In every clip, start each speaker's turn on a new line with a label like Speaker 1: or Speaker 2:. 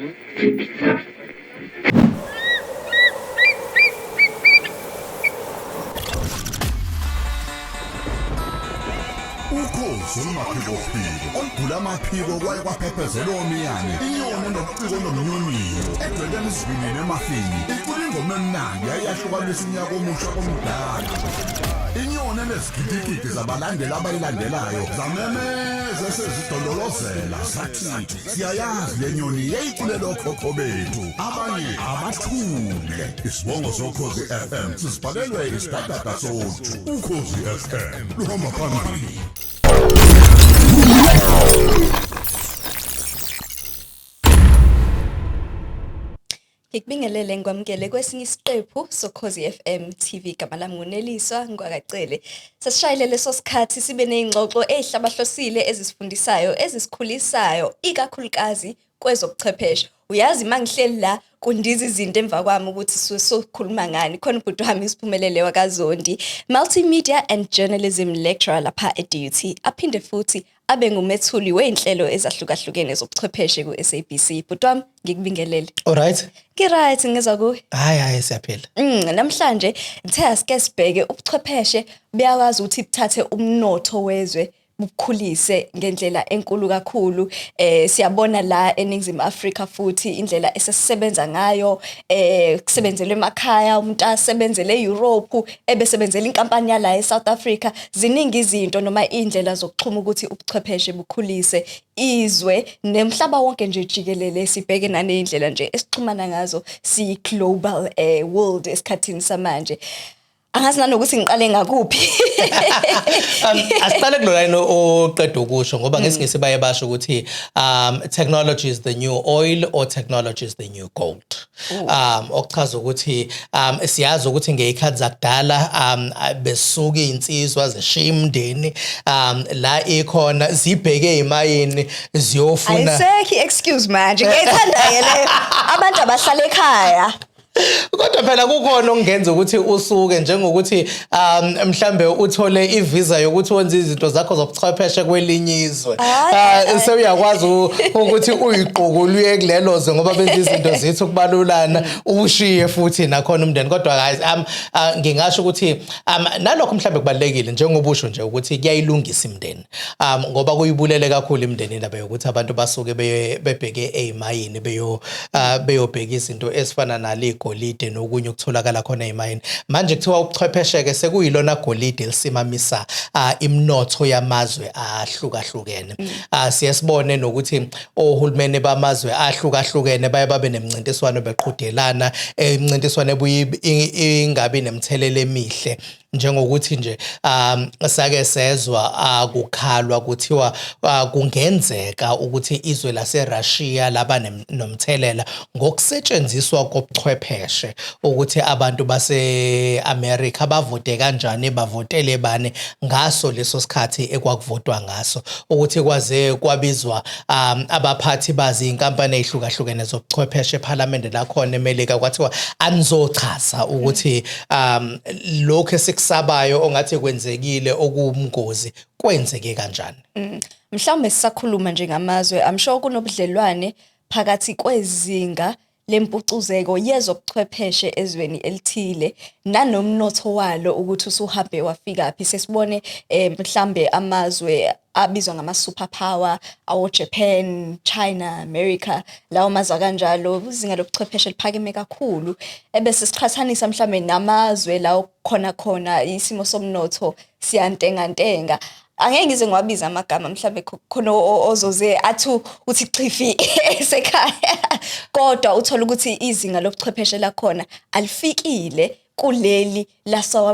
Speaker 1: Ukhozi olumaphiko olugula amaphiko kwaye kwaphephezela omiyane inyoni nobuciko nomnyunyo edweleni isivinini emafini icula ingoma emnandi eyahlukanisa unyaka omusha komdala inyoni enezigidigidi zabalandeli abayilandelayo zamemeza sezidololozela sathi siyayazi le nyoni yayiculela okhokho bethu abanye abathule isibongo sokhozi FM sisibhalelwe isidadada sothu ukhozi FM luhamba phambili.
Speaker 2: Ngikubingelele ngikwamukele kwesinye isiqephu soKhozi FM TV gama lami nguNeliswa Ngwakacele. Sasishayile leso sikhathi sibe nezingxoxo ezihlabahlosile ezisifundisayo ezisikhulisayo ikakhulukazi kwezobuchwepheshe. Uyazi mangihleli la kundiza izinto emva kwami ukuthi sokhuluma ngani khona ubhuti wami isiphumelele wakaZondi multimedia and journalism lecturer lapha eDUT aphinde futhi abe ngumethuli weinhlelo ezahlukahlukene zobuchwepheshe ku-SABC. Bhuti wami ngikubingelele.
Speaker 3: Alright.
Speaker 2: Right ngizwa kuwe.
Speaker 3: Hayi siyaphila.
Speaker 2: Namhlanje ngithe asike sibheke ubuchwepheshe buyakwazi ukuthi buthathe umnotho wezwe bukhulise ngendlela enkulu kakhulu. Siyabona la eNingizimu Afrika futhi indlela esesisebenza ngayo kusebenzele emakhaya umuntu asebenzele eEurope ebesebenzela inkampani yala eSouth Africa. Ziningi izinto noma indlela zokuxhuma ukuthi ubuchwepheshe bukhulise izwe nemhlaba wonke nje jikelele sibheke nanezindlela nje esixhumana ngazo si global world esikhathini samanje. Angazi nanokuthi ngiqale ngakuphi.
Speaker 3: Asiqale kulolayini oqeda ukusho ngoba ngesingisi baye basho ukuthi technology is the new oil or technology is the new gold. Okuchaza ukuthi siyazi ukuthi ngeyikhathi zakudala besuka insizwa zeshimndeni la ikhona zibheke emayini ziyofuna
Speaker 2: Ayiseki excuse manje ngiyithanda yele abantu abahlala ekhaya.
Speaker 3: Kodwa phela kukhona okungenza ukuthi usuke njengokuthi mhlambe uthole ivisa yokuthi wenze izinto zakho zobuchwepheshe kwelinye izwe. Sewuyakwazi ukuthi uyiqukuluye kuleloze ngoba benza izinto zethu kubalulana ushiye futhi nakhona umndeni. Kodwa guys ngingasho ukuthi nalokho mhlambe kubalekile njengoba usho nje ukuthi kuyayilungisa imndeni. Ngoba kuyibulele kakhulu imndeni indaba yokuthi abantu basuke bebheke ezimayini beyobheka izinto ezifana nale golide nokunye ukutholakala khona ezimayini. Manje kuthiwa ubuchwepheshe sekuyilona golide lisimamisa imnotho yamazwe ahlukahlukene. Siyasibone nokuthi ohulumeni bamazwe ahlukahlukene babe nemncintiswano beqhudelana imncintiswano ingabi nemthelelo emihle njengokuthi nje sake sezwa kukhalwa kuthiwa kungenzeka ukuthi izwe laseRussia laba nomthelela ngokusetshenziswa kobuchwepheshe ukuthi abantu base-America bavote kanjani bavotele bani ngaso leso sikhathi ekwakuvotwa ngaso ukuthi kwaze kwabizwa abaphathi bazi inkampani ezihlukahlukene zobuchwepheshe eParliament lakhona eMelika kwathiwa anizochaza ukuthi lokho sabayo ongathi kwenzekile okumngozi kwenzeke kanjani.
Speaker 2: Mhlawumbe sisakhuluma nje ngamazwe I'm sure kunobudlelwane phakathi kwezinga lempucuzeko yezobuchwepheshe ezweni elithile nanomnotho walo ukuthi usuhambe wafika phi. Sesibone mhlambe amazwe abizwa ngama superpower awo Japan, China, America lawo mazwe kanjalo izinga lobuchwepheshe liphakeme kakhulu ebese siqhathanisa mhlambe namazwe lawo khona isimo somnotho siyantenga. Angeke ngize ngiwabiza amagama mhlambe khona ozoze athu uthi chifi esekhaya kodwa uthola ukuthi izinga lobuchwepheshe la khona alifikile kuleli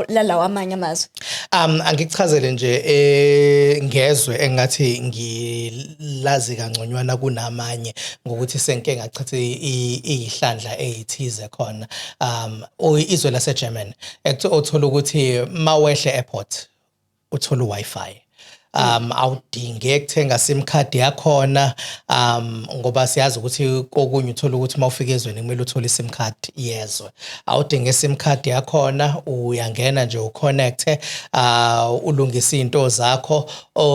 Speaker 2: lalawa amanye amazwe.
Speaker 3: Angikuchazele nje ngezwe engathi ngilazi kangconywana kunamanye ngokuthi senke ngachitha izihlandla ezithize khona izwe laseGerman ekuthola ukuthi mawehle airport uthola wifi awudinge ukuthenga sim card yakhona ngoba siyazi ukuthi kokunye uthola ukuthi mawufika ezweni kumele uthole sim card yezwe. Awudinge sim card yakhona, uyangena nje uconnect ulungisa izinto zakho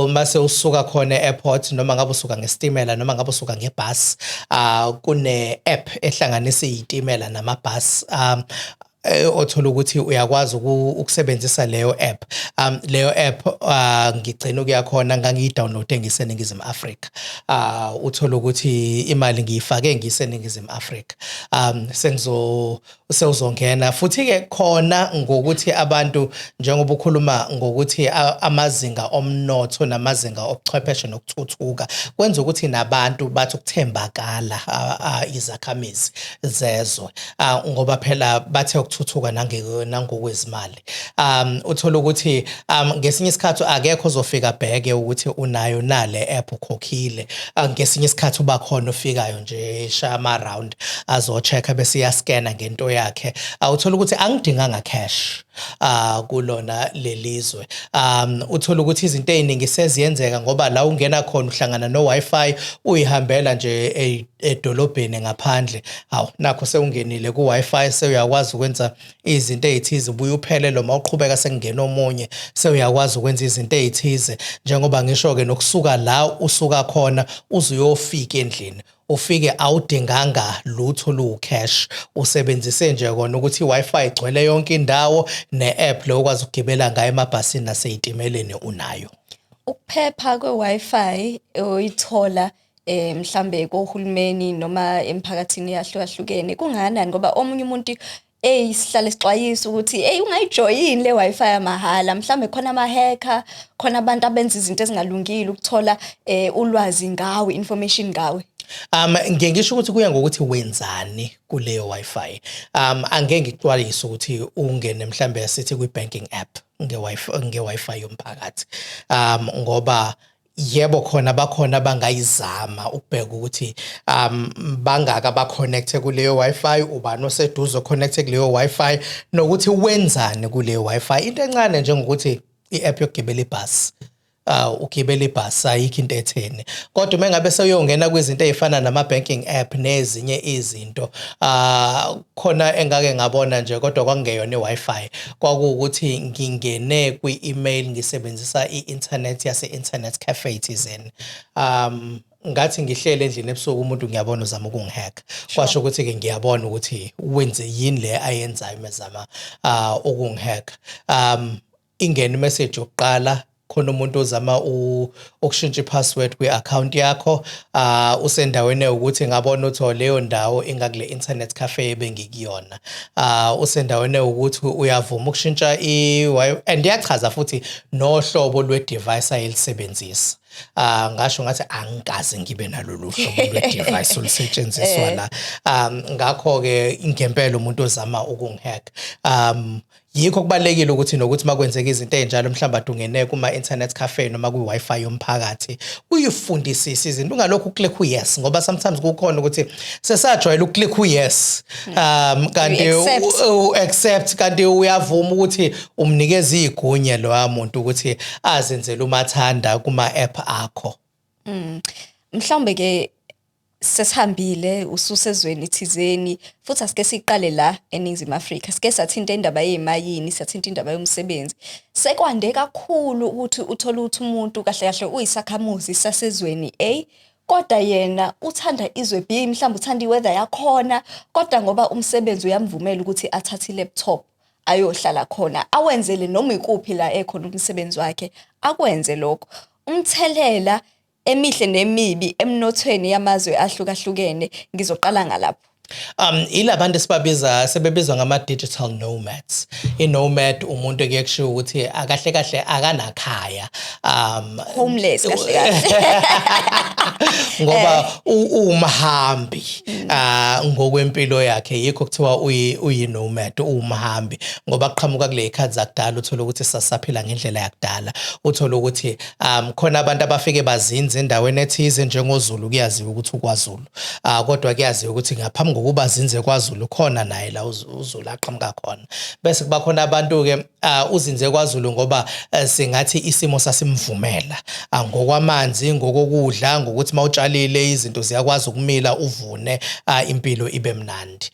Speaker 3: mase usuka khona e-airport noma ngabe usuka ngestimela noma ngabe usuka ngebus kune app ehlanganisa izitimela namabus othola ukuthi uyakwazi ukusebenzisa leyo app. Leyo app ngigcina ukuyakhona ngangiyi-download ngiseningizimu Afrika. Uthola ukuthi imali ngiyifake ngiseningizimu Afrika. Sewuzongena futhi-ke khona ngokuthi abantu njengoba ukhuluma ngokuthi amazinga omnotho namazinga obuchwepheshe nokuthuthuka kwenza ukuthi nabantu bathi ukuthembakala izakhamizi zezwe ngoba phela bathe ukuthuthuka nangokwezimali. Uthola ukuthi ngesinye isikhathi akekho ozofika bheke ukuthi unayo nale app ukhokhile. Ngesinye isikhathi uba khona ofikayo nje shaya ama-round azo-check-a bese iyaskena ngento yakhe. Uthola ukuthi angidinganga cash kulona lelizwe. Uthola ukuthi izinto eziningi seziyenzeka ngoba la ungena khona uhlangana no-Wi-Fi uyihambela nje edolobheni ngaphandle. Nakho sewungenile ku-Wi-Fi sewuyakwazi ukwenza izinto ezithize ubuye uphelele uma uqhubeka sekungena omunye sewuyakwazi ukwenza izinto ezithize njengoba ngisho-ke nokusuka la usuka khona uzuyofika endlini. Ufike awudinganga lutho lu-cash, usebenzise nje kona ukuthi i-Wi-Fi igcwele yonke indawo ne-app le okwazi ukugibela ngayo emabhasini nasey'timeleni unayo.
Speaker 2: Ukuphepha kwe-Wi-Fi oyithola mhlambe kohulumeni noma emphakathini yahlukahlukene kunganani ngoba omunye umuntu sihlale sixwayisa ukuthi ungayijoyini le Wi-Fi yamahhala mhlambe khona ama-hacker, khona abantu abenza izinto ezingalungile ukuthola ulwazi ngawe, information ngawe.
Speaker 3: Ngeke ngisho ukuthi kuya ngokuthi wenzani kuleyo Wi-Fi. Angeke ngixwayise ukuthi ungene mhlambe sithi kwi-banking app nge-Wi-Fi yomphakathi. Ngoba yebo khona bakhona bangayizama ukubheka ukuthi bangaka ba-connecte kuleyo Wi-Fi, ubani oseduze connecte kuleyo Wi-Fi nokuthi wenzani kuleyo Wi-Fi. Into encane njengokuthi i-app yokugibela ibhasi. Ugibela ibhasi ayikho into etheni. Kodwa uma ngabe sewuyongena kwizinto ezifana nama-banking app nezinye izinto khona engake ngabona nje kodwa kwakungeyona i-Wi-Fi. Kwakuwukuthi ngingene kwi-email ngisebenzisa i-internet yase-internet cafe thizeni. Ngathi ngihlele endlini ebusuku umuntu ngiyabona uzama ukungihack. Kwasho ukuthi-ke ngiyabona ukuthi wenze yini le ayenzayo mezama ukungihack. Ingene imessage yokuqala khona umuntu ozama ukushintsha i-password kwi-account yakho. Usendaweni ukuthi ngabona ukuthi leyo ndawo ingakule internet cafe ebengikuyona. Usendaweni ukuthi uyavuma ukushintsha and iyachaza futhi nohlobo lwe-device ayelisebenzisa. Ngasho ngathi angikaze ngibe nalolu hlobo lwe-device olusetshenziswa la. Ngakho-ke ngempela umuntu ozama ukungihack. Yikho kubalekile ukuthi nokuthi makwenzeka izinto ezinjalo mhlawumbe adungene kuma-internet cafe noma kwi-Wi-Fi yomphakathi uyifundisise izinto ungalokhu uklik yes ngoba sometimes kukhona ukuthi sesajwayela uklik yes kanti accept kanti uyavuma ukuthi umnikeza igunya lo muntu ukuthi azenzele umathanda kuma-app akho.
Speaker 2: Mhlawumbe ke sesihambile ususezweni thizeni futhi asike siqale la eNingizimu Afrika sike sathinta indaba yezimayini, sathinta indaba yomsebenzi. Sekwande kakhulu ukuthi uthola ukuthi umuntu kahle kahle uyisakhamuzi sasezweni A kodwa yena uthanda izwe B, mhlawumbe uthanda iweather yakhona kodwa ngoba umsebenzi uyamvumela ukuthi athathe i-laptop ayohlala khona awenzele noma ikuphi la ekhona umsebenzi wakhe akwenze lokho. Umthelela emihle nemibi emnothweni yamazwe ahlukahlukene ngizoqala ngalapho.
Speaker 3: Ilabantu sebebizwa ngama-digital nomads. I-nomad umuntu eke kushiwo ukuthi akahle kahle akanakhaya.
Speaker 2: Homeless kahle kahle.
Speaker 3: Ngoba umhambi ngokwempilo yakhe yikho kuthiwa uyi-nomad, umhambi ngoba qhamuka kule ikhathi zakudala uthola ukuthi sasaphila ngendlela yakudala. Uthola ukuthi khona abantu abafike bazinze endaweni ethize njengoZulu kuyaziwa ukuthi uKwaZulu. Kodwa kuyaziwa ukuthi ngaphambi ngicabanga ukuba Zinze KwaZulu khona naye la uZulu aqhamuka khona. Bese kuba khona abantu-ke uZinze KwaZulu ngoba singathi isimo sasimvumela ngokwamanzi, ngokokudla, ngokuthi mawutshalile izinto ziyakwazi ukumila uvune impilo ibe mnandi.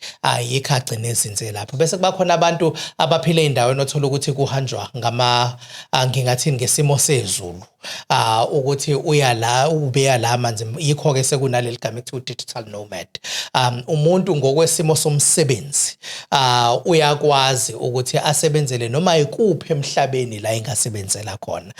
Speaker 3: Yikho agcine ezinze lapho. Bese kuba khona abantu abaphile endaweni othola ukuthi kuhanjwa ngingathini ngesimo sezulu. Ukuthi uya la ubeya la manje yikho ke sekunaleli gama ekuthiwa digital nomad. Umuntu ngokwesimo somsebenzi uyakwazi ukuthi asebenzele noma ikuphi emhlabeni la engasebenzela khona.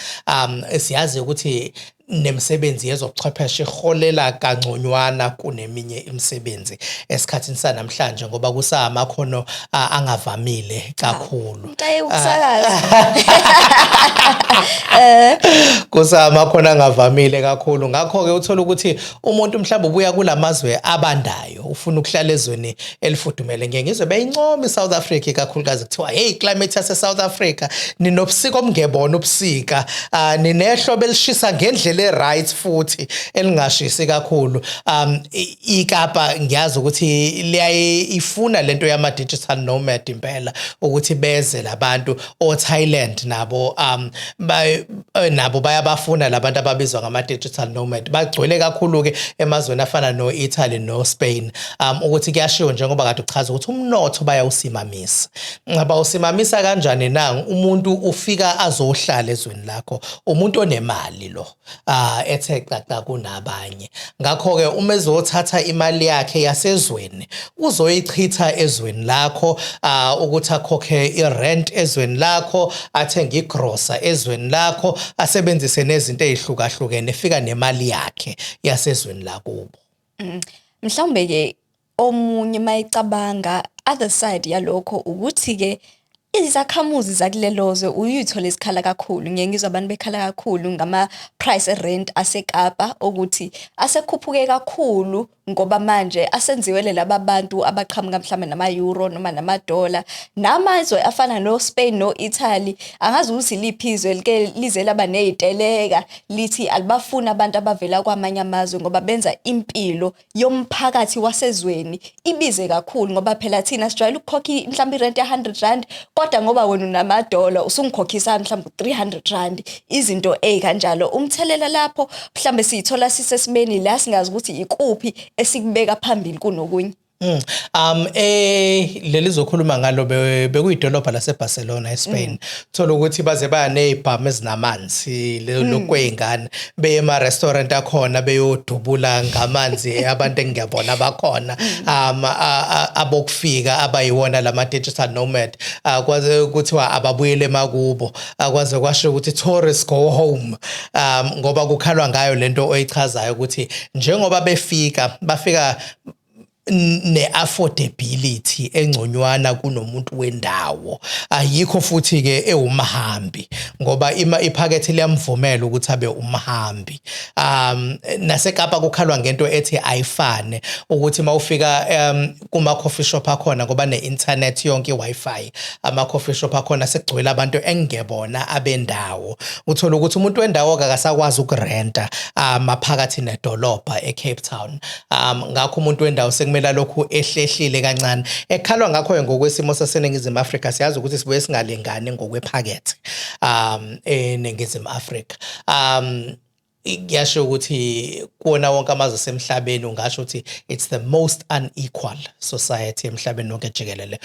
Speaker 3: Siyazi ukuthi nemisebenzi yezobuchwepheshe iholela kangconywana kuneminye imisebenzi esikhathini sanamhlanje ngoba kusamakhono angavamile kakhulu. Kusamakhono angavamile kakhulu. Ngakho ke uthola ukuthi umuntu mhlawumbe ubuya kulamazwe abandayo ufuna ukuhlala ezweni elifudumele. Ngiyengizwe beyincoma iSouth Africa kakhulukazi kuthiwa hey climate yase South Africa ninobusika obungebona ubusika, ninehlobo elishisa ngendlela right futhi elingashisi kakhulu. iKapa ngiyazi ukuthi liyaye ifuna lento yama digital nomad impela ukuthi beze labantu Thailand nabo nabo bayabafuna labantu ababizwa ngama digital nomad. Bagcwele kakhulu ke emazweni afana no Italy no Spain. Ukuthi kuyashiwo njengoba kade uchaza ukuthi umnotho bayawusimamisa. Bawusimamisa kanjani na? Umuntu ufika azohlala ezweni lakho, umuntu onemali lo. Ethe xaxa kunabanye. Ngakho ke uma ezothatha imali yakhe yasezweni uzoyichitha ezweni lakho, ukuthi akhokhe irent ezweni lakho, athenge igrosa ezweni lakho, asebenzise nezinto ezihlukahlukene efika nemali yakhe yasezweni lakubo.
Speaker 2: Mhlawumbe ke omunye mayicabanga other side yalokho ukuthi ke izakhamuzi zakulelozwe uyithola isikhala kakhulu. Ngiyengizwa abantu bekhala kakhulu ngama price rent aseKapa ukuthi asekhuphuke kakhulu ngoba manje asenziwele laba bantu abaqhamuka mhlawumbe nama-euro noma nama-dollar. Namazwe afana no Spain no Italy angazi ukuthi liphizwe like lize laba neziteleka lithi alibafuna abantu abavela kwamanye amazwe ngoba benza impilo yomphakathi wasezweni ibize kakhulu ngoba phela thina sijwayele ukukhokha mhlawumbe irent ya100 kodwa ngoba wena unama-dollar usungikhokhisa mhlawumbe 300 rand izinto kanjalo. Umthelela lapho mhlawumbe siyithola sisesimeni la singazi ukuthi ikuphi esikubeka phambili kunokunye.
Speaker 3: Leli zokhuluma ngalo bekuyidolobha laseBarcelona eSpain. Thola ukuthi baze baya nezibhamu ezinamanzi lokwengane beye ema restaurant akhona beyodubula ngamanzi abantu engiyabona bakhona abokufika abayiwona lama digital nomad kwaze kuthiwa ababuyele emakubo akwaze kwasho ukuthi tourists go home ngoba kukhalwa ngayo lento oyichazayo ukuthi njengoba bafika ne-affordability engconywana kunomuntu wendawo. Ayikho futhi ke ewumhambi ngoba iphakethe liyamvumela ukuthi abe umhambi. NaseKapa kukhalwa ngento ethi ayifane ukuthi mawufika kuma coffee shop akhona ngoba ne-internet yonke i-Wi-Fi, ama coffee shop akhona sekugcwele abantu engebona abendawo. Uthola ukuthi umuntu wendawo akasakwazi ukurenta maphakathi nedolobha eCape Town. Ngakho umuntu wendawo sekumele lokhu ehlehlile kancane. Ekhalwa ngakho ngokwesimo saseNingizimu Afrika siyazi ukuthi sibuye singalingani ngokwephakethe eNingizimu Afrika. Ngiyasho ukuthi kuona wonke amazwe semhlabeni ungasho ukuthi it's the most unequal society emhlabeni wonke jikelele.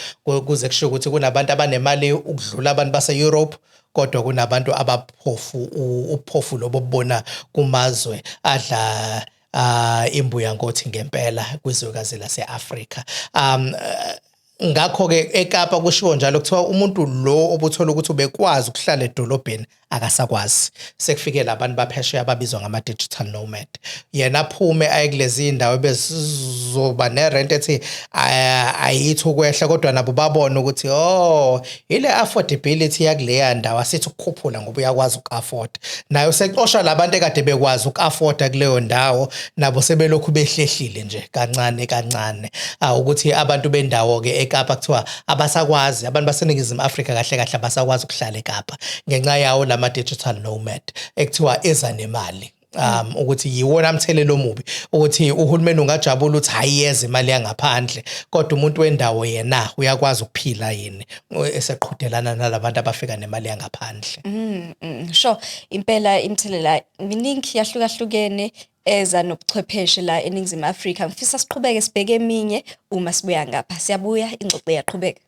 Speaker 3: Kuze kusho ukuthi kunabantu abanemali ukudlula abantu base-Europe kodwa kunabantu abaphofu uphofu lobo bona kumazwe adla imbuya ngothi ngempela kwizwekazi lase-Afrika. Ngakho ke eKapa kushiwo njalo kuthiwa umuntu lo obuthola ukuthi ubekwazi ukuhlala edolobheni akasakwazi. Sekufike labantu baphesheya ababizwa ngama digital nomad. Yena aphume aye kulezi indawo bezoba nerent ethi ayithi ukwehla kodwa nabo babona ukuthi ile affordability yakuleya ndawo asithi ukukhuphula ngoba uyakwazi uku-afford. Nayo sexosha labantu ekade bekwazi uku-afforda kuleyo ndawo nabo sebelokhu behlehlile nje kancane kancane. Ukuthi abantu bendawo ke eKapa kuthiwa abasakwazi abantu baseNingizimu Afrika kahle kahle abasakwazi ukuhlala eKapa ngenxa yawo lama digital nomad ekuthiwa eza nemali. ukuthi yiwona mthelelo omubi ukuthi uhulumeni ungajabula ukuthi hayiyeza imali yangaphandle kodwa umuntu wendawo yena uyakwazi ukuphila yini eseqhudelana nalabantu abafika nemali yangaphandle.
Speaker 2: Sure, impela imithelela miningi yahlukahlukene eza nobuchwepheshe la eNingizimu Afrika. Ngifisa siqhubeke sibheke eminye uma sibuya ngapha. Siyabuya, ingxoxo iyaqhubeka.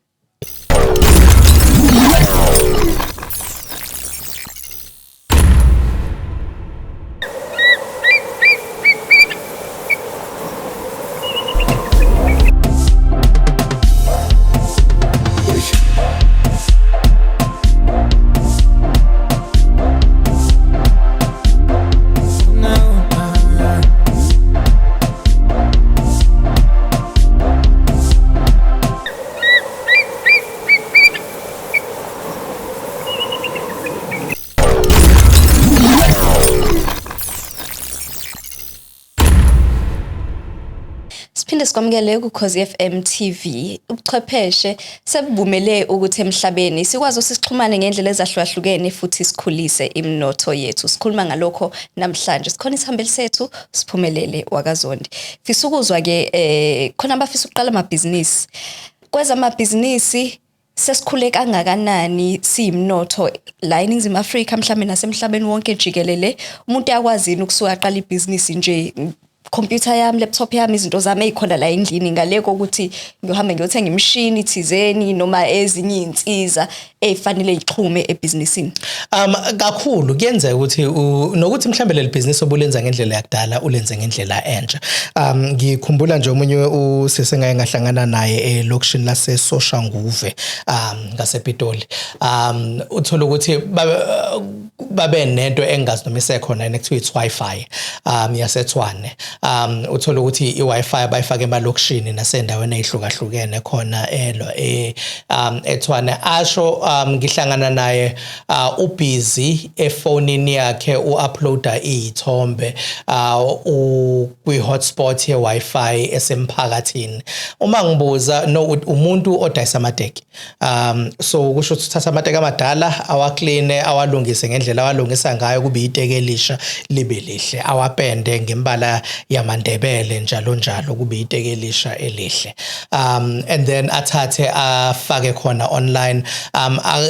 Speaker 2: Siphinde sikwamukele kuKhozi FM TV. Ubuchwepheshe sebuvumele ukuthi emhlabeni sikwazi sixhumane ngendlela ezahlukahlukene futhi sikhulise imnotho yethu. Sikhuluma ngalokho namhlanje. Sikhona isihambeli sethu Siphumelele Wakazondi. Fisa ukuzwa ke khona abafisa ukuqala amabhizinisi. Kweza amabhizinisi sesikhule kangakanani siyimnotho la eNingizimu Afrika mhlawumbe nasemhlabeni wonke jikelele. Umuntu uyakwazi ukusuka aqala ibhizinisi nje computer yami, laptop yami, izinto zami ezikhona la endlini ngale kokuthi ngiyohamba ngiyothenga imishini thizeni noma ezinye izinsiza ezifanele ixhume ebhizinisini.
Speaker 3: Kakhulu kuyenzeka ukuthi nokuthi mhlambe leli business obulenza ngendlela yakudala ulenze ngendlela entsha. Ngikhumbula nje omunye usese ngahlangana naye elokushini lase Soshanguve ngasePitoli. Uthola ukuthi babe nento engazi noma isekhona ekuthiwa Wi-Fi yaseTshwane. Uthola ukuthi iWi-Fi bayifaka emalokishini nasendaweni ezihlukahlukene khona eTshwane. Asho ngihlangana naye ubusy efonini yakhe uuploada izithombe kwi-hotspot ye-Wi-Fi esemphakathini. Uma ngibuza umuntu odayisa amateki, so kusho ukuthi uthatha amateki amadala awakline awalungise ngendlela awalungisa ngayo kube iteki elisha libe lihle, awapende ngembala yamandebele njalo njalo kube iteki elisha elihle, and then athathe afake khona online.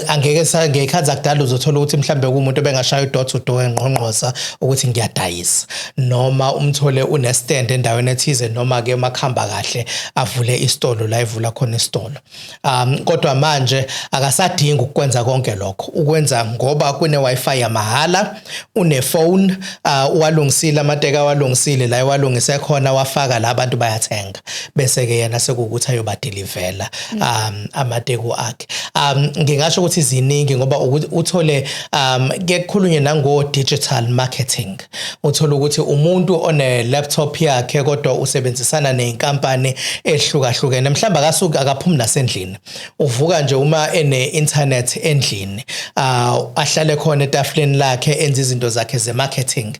Speaker 3: Angeke ngekhathi zakudala uzothola ukuthi mhlambe kumuntu obengashaya door to door engqongqoza ukuthi ngiyadayisa, noma umthole unestand endaweni ethize noma ke makhamba kahle avule isitolo la ivula khona isitolo. Kodwa manje akasadingi ukwenza konke lokho, ukwenza ngoba kune Wi-Fi yamahala, une phone, uwalungisile amateka awalungisile la ewalungise khona wafaka la abantu bayathenga bese ke yena sekukuthi ayobadelivela amateko akhe. Ngingasho ukuthi iziningi ngoba uthole kukhulunywe nango digital marketing. Uthola ukuthi umuntu one laptop yakhe kodwa usebenzisana nezinkampani ehlukahlukene, mhlamba akasuka akaphumi nasendlini, uvuka nje uma ene internet endlini, ahlale khona etafuleni lakhe enza izinto zakhe ze-marketing,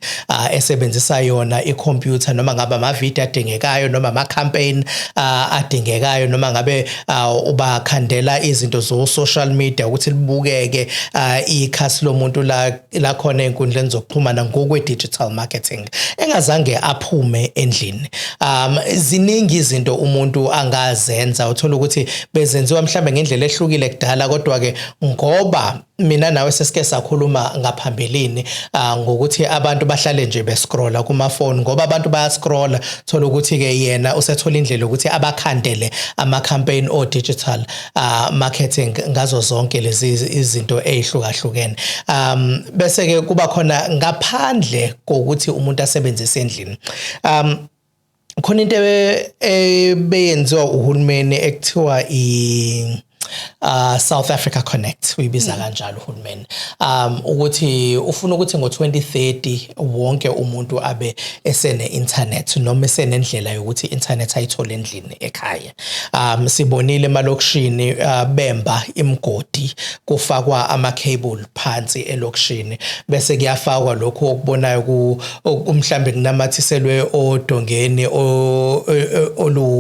Speaker 3: esebenzisa yona i-computer noma ngabe ama-video adingekayo noma ama-campaign adingekayo noma ngabe ubakhandela izinto zo-social media ukuthi libukeke ikhasi lomuntu la khona enkundleni zokuxhumana ngokwe-digital marketing engazange aphume endlini. Ziningi izinto umuntu angazenza, uthola ukuthi bezenziwa mhlambe ngendlela ehlukile kudala, kodwa ke ngoba mina nawe sesike sakhuluma ngaphambilini ngokuthi abantu bahlale nje bescrolla kuma phone, ngoba abantu bayascrolla, thola ukuthi ke yena usethola indlela ukuthi abakhandele ama campaign o digital marketing ngazo zonke lezi izinto ezihlukahlukene. Bese ke kuba khona ngaphandle kokuthi umuntu asebenzise endlini. Khona into ebeyenziwa uhulumeni ekuthiwa South Africa Connect, uyibiza kanjalo uhulumeni, ukuthi ufuna ukuthi ngo-2030 wonke umuntu abe esene internet noma esenendlela yokuthi internet ayithole endlini ekhaya. Sibonile emalokishini bemba imgodi, kufakwa ama-cable phansi elokishini bese kuyafakwa lokho okubonayo mhlambe kunamathiselwe odongeni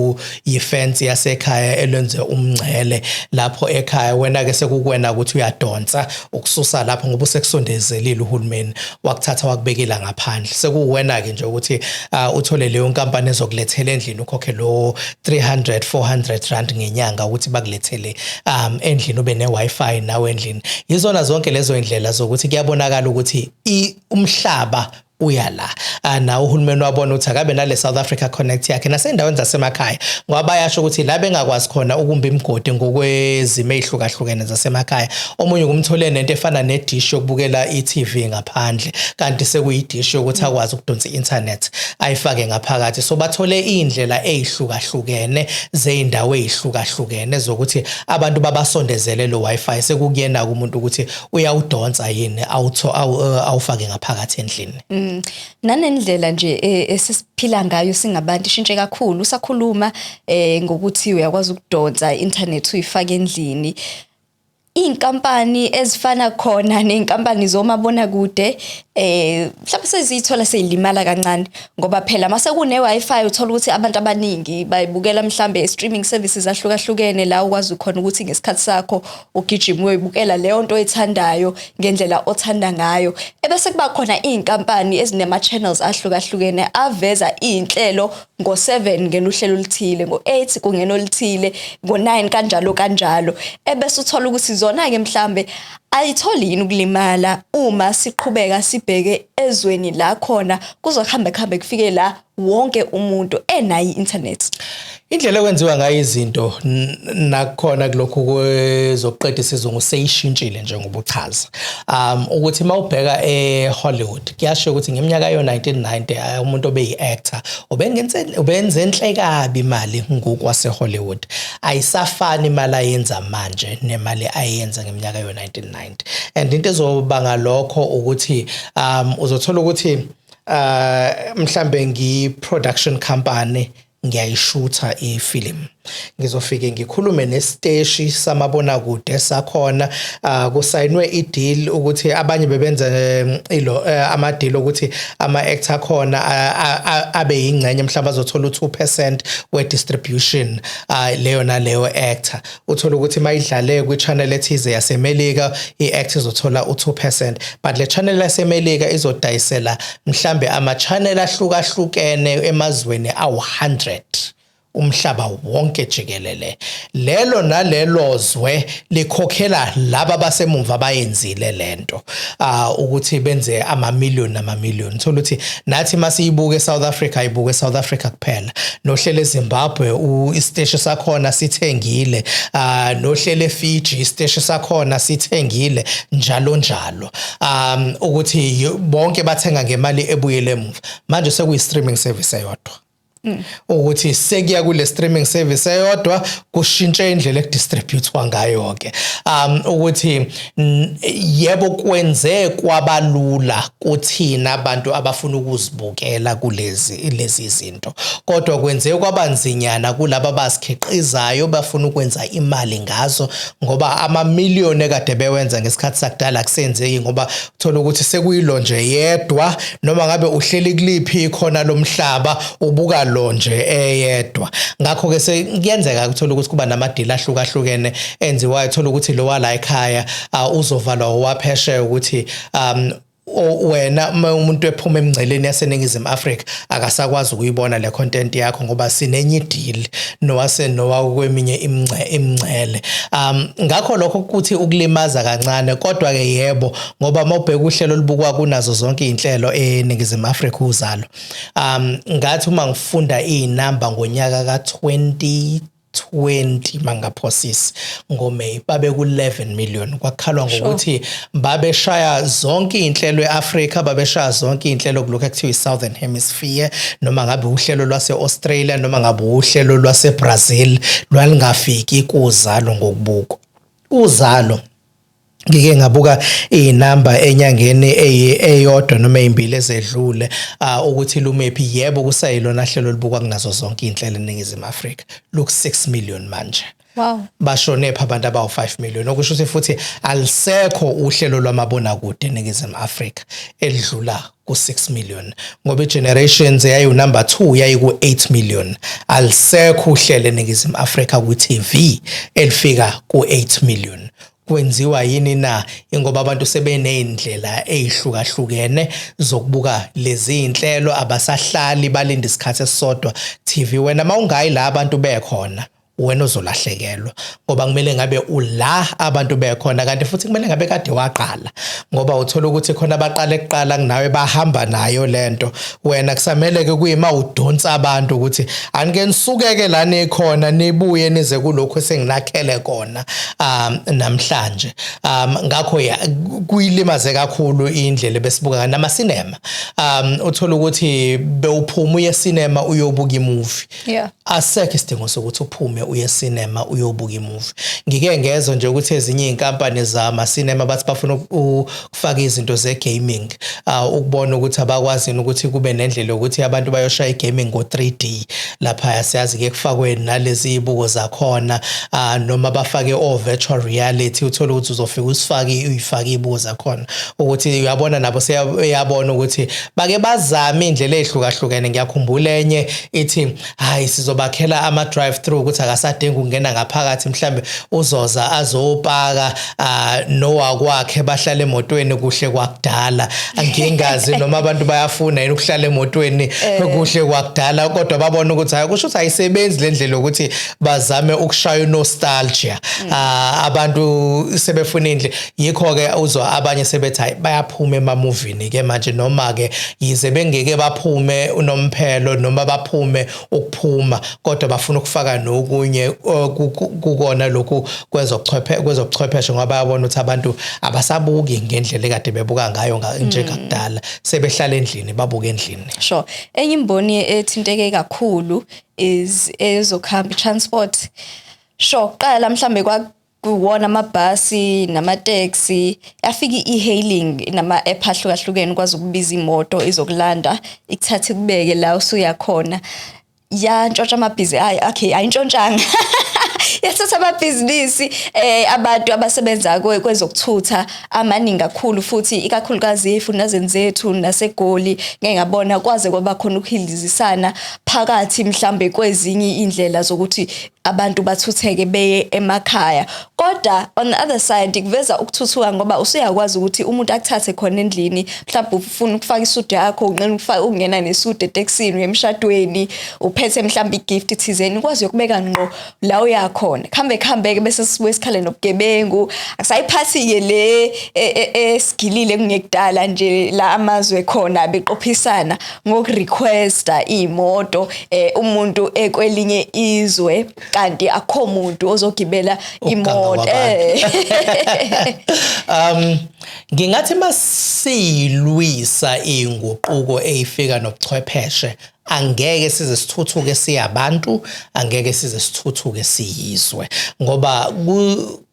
Speaker 3: sekuyifence yasekhaya elenze umngcele lapho ekhaya wena ke sekukwena ukuthi uyadonsa ukususa lapho ngoba usekusondezelile uhulumeni wakuthatha wakubekela ngaphandle sekuwena ke nje ukuthi uthole leyo nkampani ezokulethela endlini ukhokhe lo 300 400 rand ngenyanga ukuthi bakulethele endlini ube ne-Wi-Fi nawe endlini yizona zonke lezo indlela zokuthi kuyabonakala ukuthi umhlaba uyala na uhulumeni wabona ukuthi akabe nale South Africa Connect yakhe nasendaweni zasemakhaya ngoba bayasho ukuthi la bengakwazi khona ukumba imigodi ngokwezimo ezihlukahlukene zasemakhaya omunye kumthole nento efana nedish yokubukela iTV ngaphandle kanti sekuyidish yokuthi akwazi ukudonsa i-internet ayifake ngaphakathi so bathole indlela ezihlukahlukene zeindawo ezihlukahlukene zokuthi abantu babasondezele lo Wi-Fi sekukuyena umuntu ukuthi uyawudonsa yini awufake ngaphakathi endlini
Speaker 2: nanendlela nje esisiphila ngayo singabantu ishintshe kakhulu usakhuluma ngokuthi uyakwazi ukudonsa internet uyifake endlini inkampani ezifana khona nenkampani zomabona kude mhlawumbe sezithola seyilimala kancane ngoba phela mase kune Wi-Fi uthola ukuthi abantu abaningi bayibukela mhlambe streaming services ahlukahlukene la ukwazi khona ukuthi ngesikhathi sakho ugijima uyibukela leyo nto oyithandayo ngendlela othanda ngayo ebese kuba khona inkampani ezinema channels ahlukahlukene aveza inhlelo ngo7 ngena uhlelo oluthile ngo8 kungena oluthile ngo9 kanjalo ebese uthola ukuthi zona ke mhlambe ayitholi yini ukulimala uma siqhubeka sibheke ezweni la khona kuzohamba kufike la wonke umuntu enayi internet
Speaker 3: indlela ekwenziwa ngayo izinto nakhona kulokho kwezokuqeda isizungu seyishintshile njengoba uchaza ukuthi mawubheka eHollywood kuyasho ukuthi ngeminyaka yo1990 umuntu obeyi-actor ubenze enhle kabi imali ngokwase Hollywood ayisafani imali ayenza manje nemali ayenza ngeminyaka yo1990 and into ezobanga lokho ukuthi uzothola ukuthi mhlambe ngi-production company ngiyayishutha ifilm ngizofike ngikhulume nesiteshi samabona kude sakhona kusayinwe ideal ukuthi abanye bebenza ama deal ukuthi ama actor khona abe yingcenye mhlawumbe azothola u2% we distribution leyo naleyo actor uthola ukuthi mayidlale kwi channel ethize yaseMelika iactor izothola u2% but le channel yaseMelika izodayisela mhlambe ama channel ahlukahlukene emazweni awu100 umhlaba wonke jikelele lelo nalelo zwe likhokhela laba basemumva bayenzile lento ukuthi benze amamillion thola ukuthi nathi masiyibuke eSouth Africa ibuke eSouth Africa kuphela nohlele eZimbabwe isiteshi sakhona sithengile nohlele eFiji isiteshi sakhona sithengile njalo ukuthi bonke bathenga ngemali ebuyele emuva manje sekuyi streaming service eyodwa ukuthi sekuya kule streaming service eyodwa kushintshe indlela ekudistributwa ngayo ke ukuthi yebo kwenze kwabalula kuthina abantu abafuna ukuzibukela lezi izinto kodwa kwenze kwabanzinyana kulabo abasikhiqizayo bafuna ukwenza imali ngazo ngoba amamillion ekade bewenza ngesikhathi sakudala kusenzeki ngoba uthola ukuthi sekuyilo nje yedwa noma ngabe uhleli kuliphi khona lomhlaba ubuka nje eyedwa ngakho ke sekuyenzeka ukuthola ukuthi kuba namadili ahlukahlukene enziwayo uthola ukuthi lo wala ekhaya uzovalwa owapheshe ukuthi wena umuntu ephuma emngceleni yaseningizimu Afrika akasakwazi ukuyibona le content yakho ngoba sinenye deal nowa kweminye imngcele ngakho lokho ukuthi ukulimaza kancane kodwa ke yebo ngoba mawubheka uhlelo olubukwa kunazo zonke izinhlelo eningizimu Afrika uzalo ngathi uma ngifunda izinamba ngonyaka ka2020 mangaphosisi ngoMay babe ku11 million kwakhalwa ngokuthi babeshaya zonke izinhlelo eAfrica babeshaya zonke izinhlelo kulokho ekuthiwa iSouthern Hemisphere noma ngabe uhlelo lwaseAustralia noma ngabe uhlelo lwaseBrazil lwalingafiki kuzalo ngokubukwa uzalo ngike ngabuka izinamba enyangeni eyodwa noma ezimbili ezedlule ukuthi lumephi yebo kusayilona hlelo libukwa kunazo zonke izinhlelo eningizimu Afrika look 6 million manje
Speaker 2: Wow.
Speaker 3: bashone pha abantu abawu5 million okusho ukuthi futhi alisekho uhlelo lwamabonakude eNingizimu Afrika elidlula ku6 million ngoba iGenerations yayi number 2 yayi ku8 million alisekho uhlelo eNingizimu Afrika ku-TV elifika ku8 million. Kwenziwa yini na ingoba abantu sebenezindlela ezihlukahlukene zokubuka lezi inhlelo abasahlali balinda isikhathi esisodwa TV. Wena mawungayi la abantu bekhona wena uzolahlekelwa ngoba kumele ngabe ula abantu bekhona kanti futhi kumele ngabe kade waqala ngoba uthola ukuthi khona abaqala ekuqala kunawe bahamba nayo lento. Wena kusamele ke kuyima udonsa abantu ukuthi anike nisukeke la nikhona nibuye nize kulokho esenginakhele kona namhlanje. Ngakho kuyilimaze kakhulu indlela besibuka nama cinema. Uthola ukuthi bewuphuma uye cinema uyobuka imovie.
Speaker 2: Yeah.
Speaker 3: Asekho isidingo sokuthi uphume uye cinema uyobuka imovie. Ngike ngezwe nje ukuthi ezinye inkampani zama cinema bathi bafuna ukufaka izinto ze-gaming. Ukubona ukuthi abakwazi ukuthi kube nendlela ukuthi abantu bayoshaya i-gaming ngo-3D. Lapha siyazi ke kufakwe nalezi ibuko zakhona noma bafake virtual reality uthola ukuthi uzofika uyifake ibuko zakhona ukuthi uyabona nabo seyabona ukuthi bake bazame indlela ezihlukahlukene. Ngiyakhumbula enye ithi hayi sizobakhela ama drive through ukuthi akasadinga ukungena ngaphakathi mhlambe uzoza azopaka nowakwakhe bahlala emotweni kuhle kwakudala. Angingazi noma abantu bayafuna yini ukuhlala emotweni kuhle kwakudala kodwa babona ukuthi hayi kusho ukuthi ayisebenzi lendlela ukuthi bazame ukushaya nostalgia. Abantu sebefuna indle yikho ke uzwa abanye sebethi hayi bayaphuma emamovini ke manje noma ke yize bengeke baphume unomphelo noma baphume ukuphuma kodwa bafuna ukufaka nokunye kukona lokhu kwezobuchwepheshe ngoba bayabona ukuthi abantu abasabuki ngendlela ekade bebuka ngayo njengakudala sebehlala endlini babuka endlini.
Speaker 2: Sure. Enye imboni ethinteke kakhulu is ezokuhamba transport. Sure, qala mhlambe kuwona amabhasi nama-taxi afika i-e-hailing nama-app ahlukahlukene ukwazi ukubiza imoto izokulanda ikuthathe kubeke la usuya khona. Yantshontsha amabhizi ayintshontshanga yathatha amabhizinisi abantu abasebenza kwezokuthutha amaningi kakhulu futhi ikakhulukazi efundazweni zethu naseGoli ngeke ngabona kwaze kwaba khona ukuhilizisana phakathi mhlambe kwezinye indlela zokuthi abantu bathutheke beye emakhaya. Kodwa on the other side kuveza ukuthuthuka ngoba usuyakwazi ukuthi umuntu akuthathe khona endlini mhlawumbe ufuna ukufaka isudu yakho unqena ukungena nesudu eTexini emshadweni uphethe mhlawumbe igift thizeni ukwazi ukubeka ngqo la uya khona khambeke bese sibuye sikhale nobugebengu akusayiphathi ke le esigilile kungekudala nje la amazwe khona beqophisana ngokurequesta imoto umuntu ekwelinye izwe kanti akho umuntu ozogibela imoto.
Speaker 3: Ngingathi masilwisa inguquko eyifika nobuchwepheshe angeke size sithuthuke siyabantu angeke size sithuthuke siyizwe ngoba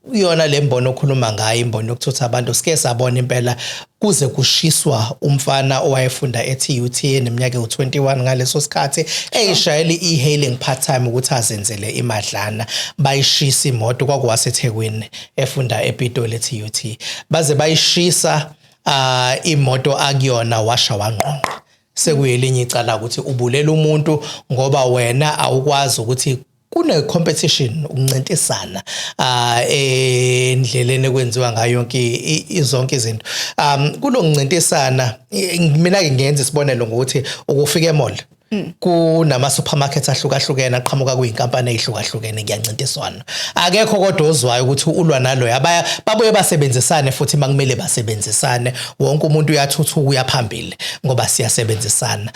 Speaker 3: kuyona lembono okhuluma ngayo imbono yokuthutha abantu sike sabona impela kuze kushiswa umfana owayefunda eTUT neminyaka u21 ngaleso sikhathi eyishayela e-hailing part time ukuthi azenzele imadlana bayishisa imoto kwakuwaseThekwini efunda ePitoli eTUT baze bayishisa imoto akuyona washa wangqonqa sekuyelinye icala ukuthi ubulela umuntu ngoba wena awukwazi ukuthi kune competition ukuncintisana endleleni ekwenziwa ngayo yonke zonke izinto kuloncintisana mina ke ngiyenza isibonelo ngokuthi ukufika emall kunama supermarkets ahlukahlukene aqhamuka kuyinkampani ezihlukahlukene kuyancintiswana akekho kodwa ozwayo ukuthi ulwa nalo babuye basebenzisane futhi makumele basebenzisane wonke umuntu uyathuthuka uyaphambili ngoba siyasebenzisana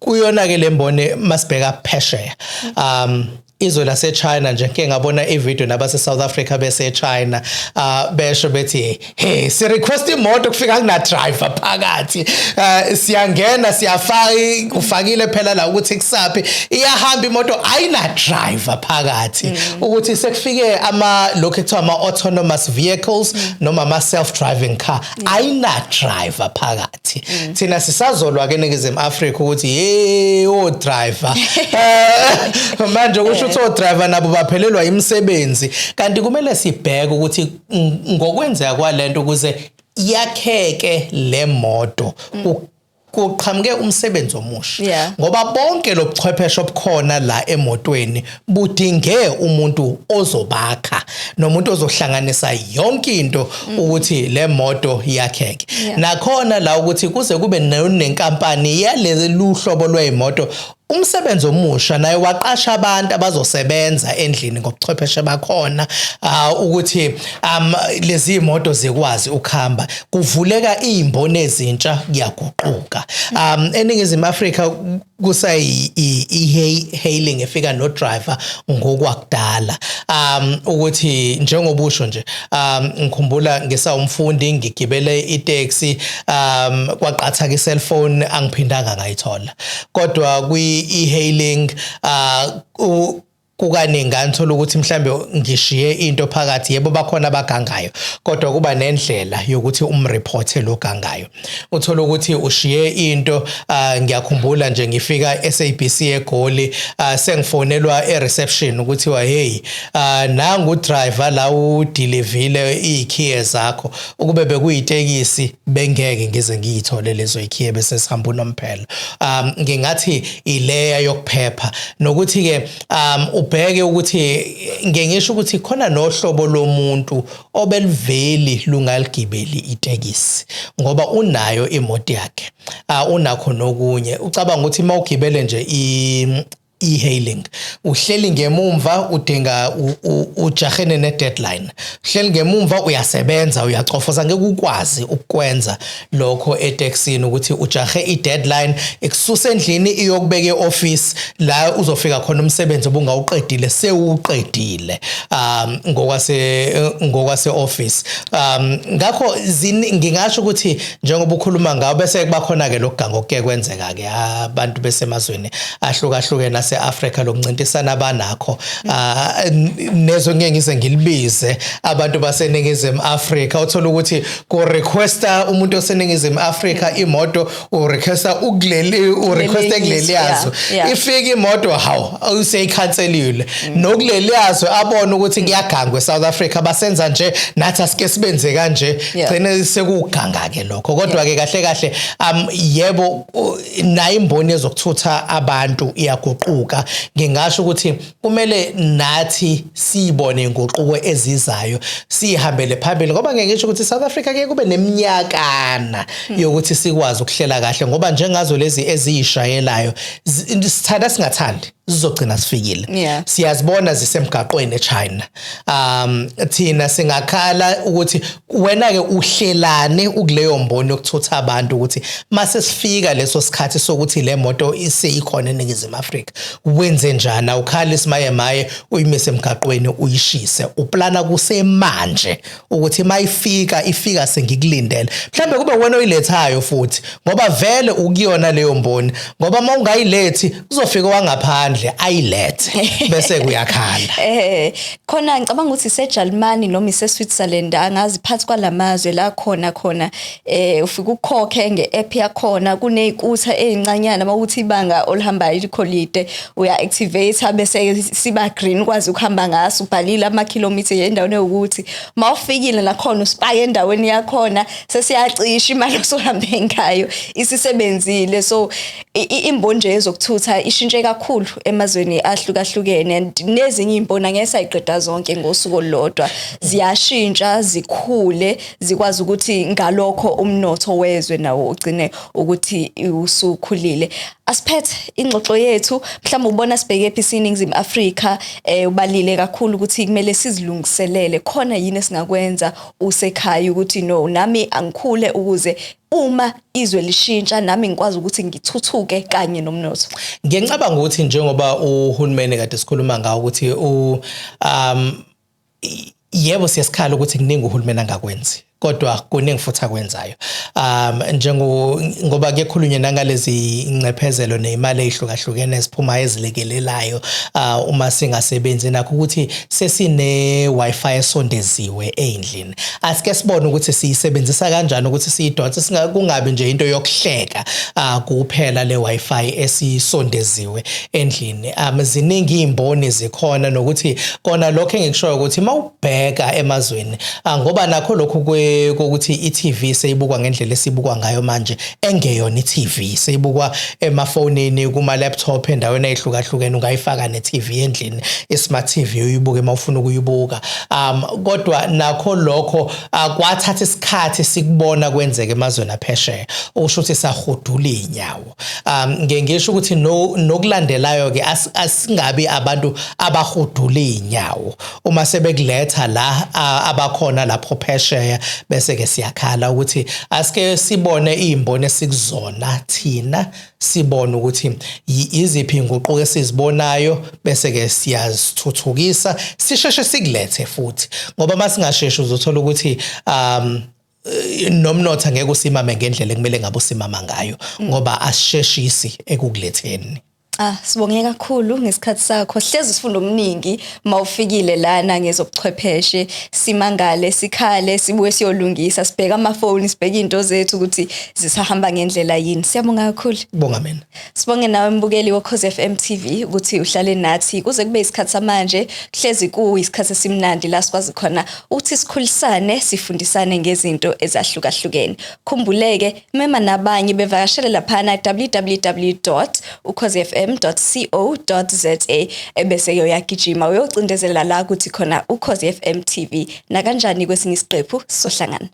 Speaker 3: kuyona ke lembone masibheka phesheya izwe laseChina nje ngeke ngabona ivideo nabase South Africa bese China besho bethi hey si request imoto kufika kuna driver phakathi siyangena siyafaka ufakile phela la ukuthi kusaphi iyahamba imoto ayina driver phakathi ukuthi sekufike lokho ekuthiwa ama autonomous vehicles noma ama self driving car ayina driver phakathi thina sisazolwa ke eNingizimu Afrika ukuthi hey o driver manje kusho futhi o-driver nabo baphelelwa imisebenzi kanti kumele sibheke ukuthi ngokwenzeka kwalento ukuze yakheke le moto kuqhamuke umsebenzi omusha ngoba bonke lobuchwepheshe obukhona la emotweni budinge umuntu ozobakha nomuntu ozohlanganisa yonke into ukuthi le moto yakheke nakhona la ukuthi kuze kube nenkampani yalezi luhlobo lwezimoto umsebenzi omusha naye waqasha abantu abazosebenza endlini ngobuchwepheshe bakhona ukuthi lezi imoto zikwazi ukuhamba kuvuleka izimboni ezintsha kuyaguquka eningizimu Afrika kusayi e-hailing efika no driver ngokwakudala ukuthi njengobusho nje ngikhumbula ngisawumfundi ngigibele itaxi kwaqhatha ke cellphone angiphindanga ngayithola kodwa kwi e-hailing kukaningi ngithola ukuthi mhlambe ngishiye into phakathi yebo bakhona abagangayo kodwa kuba nendlela yokuthi umreporte lo gangayo uthola ukuthi ushiye into ngiyakhumbula nje ngifika SABC eGoli sengifonelwa ereception ukuthi hey nangu driver la udeliverile ikhiye zakho ukube bekuyitekisi bengeke ngize ngiyithole lezo ikhiye bese sihamba unomphela ngingathi ileya yokuphepha nokuthi ke ubheke ukuthi ngengisho ukuthi khona nohlobo lomuntu obeliveli lungaligibeli itekisi ngoba unayo imoto yakhe unakho nokunye ucabanga ukuthi mawugibele nje e-hailing uhleli ngemumva udinga ujahene ne-deadline uhleli ngemumva uyasebenza uyacofoza ngeke ukwazi ukwenza lokho etaxini ukuthi ujahe i-deadline ekususa endlini iyokubeka e-office la uzofika khona umsebenzi obungawuqedile sewuqedile ngokwase office ngakho ngingasho ukuthi njengoba ukhuluma ngawo bese kubakhona ke lokuganga okuke kwenzeka ke abantu besemazweni ahlukahlukene ase-Afrika lokuncintisana abanakho nezo ngeke ngize ngilibize abantu baseningizimu Afrika uthola ukuthi ku requesta umuntu oseningizimu Afrika imoto urequesta urequesta kuleli yazo ifika imoto hawo useyikhanselile nokuleli yazo abona ukuthi kuyagangwa eSouth Africa basenza nje nathi asike sibenze kanje gcine sekuganga ke lokho kodwa ke kahle yebo nayo imboni ezokuthutha abantu iyaguquka ngingasho ukuthi kumele nathi sibone inguquko ezizayo sihambele phambili ngoba ngeke ngisho ukuthi South Africa ke kube neminyakana yokuthi sikwazi ukuhlela kahle ngoba njengazo lezi eziyishayelayo sithanda singathandi zizogcina sifikile siyazibona zisemgaqweni eChina thina singakhala ukuthi wena ke uhlelane ukuleyo mboni yokuthutha abantu ukuthi mase sifika leso sikhathi sokuthi le moto iseyikhona eningizimu Afrika wenze njani awukhala isimaye uyimise emgaqweni uyishise uplana kusemanje ukuthi ifika sengikulindele mhlambe kube wena oyilethayo futhi ngoba vele ukuyona leyo mboni ngoba mawungayilethi kuzofika wangaphandle ayilethe bese kuyakhala
Speaker 2: khona ngicabanga ukuthi seJalimani noma iseSwitzerland angazi phansi kwalamazwe la khona ufika ukukhokhe ngeapp yakhona kunezikutha ezincanyana mawuthi ibanga olihambayo ikolide uya activate bese siba green kwazi ukuhamba ngaso ubhalile ama-kilometer endaweni ukuthi mawufikile nakhona usipaka endaweni yakhona sesiyacisha imali osohambe ngayo isisebenzile so imboni nje ezokuthutha ishintshe kakhulu emazweni ahlukahlukene nezinye imboni ngeke sayiqeda zonke ngosuku olodwa ziyashintsha zikhule zikwazi ukuthi ngalokho umnotho wezwe nawo ugcine ukuthi usukhulile asiphethe ingxoxo yethu mhlawumbe ubona sibheke episini eNingizimu Afrika ubalile kakhulu ukuthi kumele sizilungiselele khona yini esingakwenza usekhaya ukuthi no nami angikhule ukuze uma izwe lishintsha nami ngikwazi ukuthi ngithuthuke kanye nomnotho
Speaker 3: ngiyacabanga ukuthi njengoba uhulumeni kade sikhuluma ngawo ukuthi yebo siyasikhala ukuthi kuningi uhulumeni angakwenzi kodwa kuningi futhi akwenzayo ngoba kuyekhulunywa nangalezi ingcephezelo nezimali ezihlukahlukene eziphuma ezilekelelayo uma singasebenzi nakho ukuthi sesine Wi-Fi esondeziwe endlini. Asike sibone ukuthi siyisebenzisa kanjani ukuthi siyidonse kungabi nje into yokuhleka kuphela le Wi-Fi esisondeziwe endlini. Ziningi izimboni zikhona nokuthi kona lokho engikushoyo ukuthi mawubheka emazweni ngoba nakho lokho ukuthi iTV seyibukwa ngendlela esibukwa ngayo manje engeyona iTV seyibukwa emafonini kuma laptop endaweni ezihlukahlukene ungayifaka neTV endlini ismart TV uyibuke mawufuna ukuyibuka kodwa nakho lokho kwathatha isikhathi sikubona kwenzeka emazweni aphesheya okusho ukuthi sahudula inyawo ngisho ukuthi nokulandelayo ke asingabi abantu abahudula inyawo uma sebekuletha la abakhona lapho phesheya bese ke siyakhala ukuthi asike sibone izimboni esikuzona thina sibone ukuthi iziphi inguquko esizibonayo bese ke siyazithuthukisa sisheshe sikulethe futhi ngoba masingasheshi uzothola ukuthi nomnotho ngeke usimame ngendlela ekumele ngabe usimama ngayo ngoba asisheshisi ekukuletheni.
Speaker 2: Sibonge kakhulu ngesikhathi sakho. Hlezi sifunda omningi mawufikile lana ngezobuchwepheshe, simangale, sikhale, sibuye siyolungisa, sibheka amafoni, sibheka into zethu ukuthi zisahamba ngendlela yini. Siyabonga kakhulu.
Speaker 3: Bonga mina.
Speaker 2: Sibonge nawe mbukeli weCause FM TV ukuthi uhlale nathi kuze kube isikhathi samanje. Hlezi kuyisikhathi esimnandi la sikwazi khona ukuthi sikhulisane, sifundisane ngezinto ezahlukahlukene. Khumbuleke mema nabanye bevakashele lapha na www.ucausefm.co.za ebese yoyagijima uyocindezela la ukuthi khona uCause FM TV na kanjani kwesinye isiqephu sohlangana.